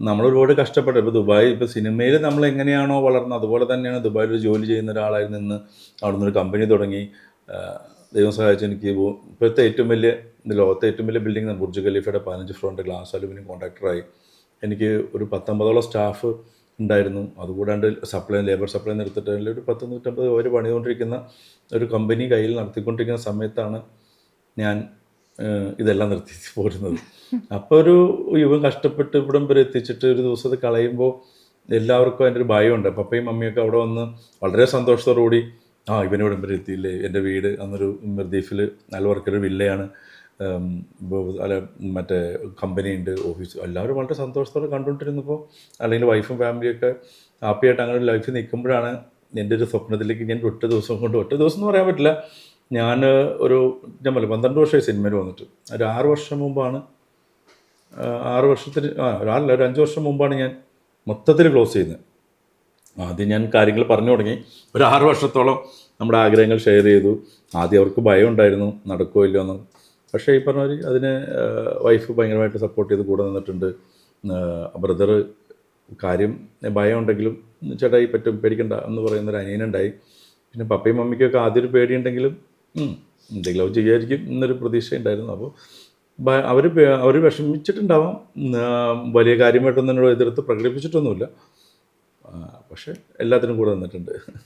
നമ്മളൊരുപാട് കഷ്ടപ്പെട്ടു. ഇപ്പോൾ ദുബായ്, ഇപ്പോൾ സിനിമയിൽ നമ്മൾ എങ്ങനെയാണോ വളർന്നത് അതുപോലെ തന്നെയാണ് ദുബായിൽ ഒരു ജോലി ചെയ്യുന്ന ഒരാളായി നിന്ന് അവിടെ നിന്നൊരു കമ്പനി തുടങ്ങി. ദൈവം സഹായിച്ച് എനിക്ക് ഇപ്പോഴത്തെ ഏറ്റവും വലിയ, ലോകത്തെ ഏറ്റവും വലിയ ബിൽഡിംഗ് ബുർജ് ഖലീഫയുടെ 15 ഫ്ലോറിൻ്റെ ഗ്ലാസ് അലുമിനിയം കോൺട്രാക്ടറായി. എനിക്ക് ഒരു 19ഓളം സ്റ്റാഫ് ഉണ്ടായിരുന്നു. അതുകൂടാണ്ട് ലേബർ സപ്ലൈ എടുത്തിട്ട് ഒരു 100-150 പേര് പണിതുകൊണ്ടിരിക്കുന്ന ഒരു കമ്പനി കയ്യിൽ നടത്തിക്കൊണ്ടിരിക്കുന്ന സമയത്താണ് ഞാൻ ഇതെല്ലാം നിർത്തി പോരുന്നത്. അപ്പോൾ ഒരു ഇവൻ കഷ്ടപ്പെട്ട് ഇവിടം വരെ എത്തിച്ചിട്ട് ഒരു ദിവസം ഇത് കളയുമ്പോൾ എല്ലാവർക്കും അതിൻ്റെ ഒരു ഭയമുണ്ട്. പപ്പയും മമ്മിയൊക്കെ അവിടെ വന്ന് വളരെ സന്തോഷത്തോടുകൂടി, ഇവനിവിടം വരെ എത്തിയില്ലേ, എൻ്റെ വീട് അന്നൊരു മിർദീഫിൽ അൽവർക്കൊരു വില്ലയാണ്, അല്ല മറ്റേ കമ്പനിയുണ്ട്, ഓഫീസ്, എല്ലാവരും വളരെ സന്തോഷത്തോടെ കണ്ടുകൊണ്ടിരുന്നപ്പോൾ, അല്ലെങ്കിൽ വൈഫും ഫാമിലിയൊക്കെ ഹാപ്പിയായിട്ട് അങ്ങനെ ഒരു ലൈഫിൽ നിൽക്കുമ്പോഴാണ് എൻ്റെ ഒരു സ്വപ്നത്തിലേക്ക് ഞാൻ ഒറ്റ ദിവസം എന്ന് പറയാൻ പറ്റില്ല, ഞാൻ ഞാൻ പറയും 12 വർഷമായി സിനിമയിൽ വന്നിട്ട്. ഒരു 6 വർഷം മുമ്പാണ്, 6 വർഷത്തിന് ഒരു 5 വർഷം മുമ്പാണ് ഞാൻ മൊത്തത്തിൽ ക്ലോസ് ചെയ്യുന്നത്. ആദ്യം ഞാൻ കാര്യങ്ങൾ പറഞ്ഞു തുടങ്ങി. ഒരു 6 വർഷത്തോളം നമ്മുടെ ആഗ്രഹങ്ങൾ ഷെയർ ചെയ്തു. ആദ്യം അവർക്ക് ഭയം ഉണ്ടായിരുന്നു, നടക്കുമോ ഇല്ലയോ എന്ന്. പക്ഷേ ഈ പറഞ്ഞ അതിന് വൈഫ് ഭയങ്കരമായിട്ട് സപ്പോർട്ട് ചെയ്ത് കൂടെ നിന്നിട്ടുണ്ട്. ബ്രദർ കാര്യം ഭയം ഉണ്ടെങ്കിലും ചേട്ടായി പറ്റും, പേടിക്കണ്ട എന്ന് പറയുന്നൊരു അനിയനുണ്ടായി. പിന്നെ പപ്പയും മമ്മിക്കൊക്കെ ആദ്യം ഒരു പേടിയുണ്ടെങ്കിലും എന്തെങ്കിലും ചെയ്യായിരിക്കും എന്നൊരു പ്രതീക്ഷ ഉണ്ടായിരുന്നു. അപ്പോൾ അവർ വിഷമിച്ചിട്ടുണ്ടാവാം, വലിയ കാര്യമായിട്ടൊന്നും എന്നോട് എതിർത്ത് പ്രകടിപ്പിച്ചിട്ടൊന്നുമില്ല. പക്ഷേ എല്ലാത്തിനും കൂടെ നിന്നിട്ടുണ്ട്.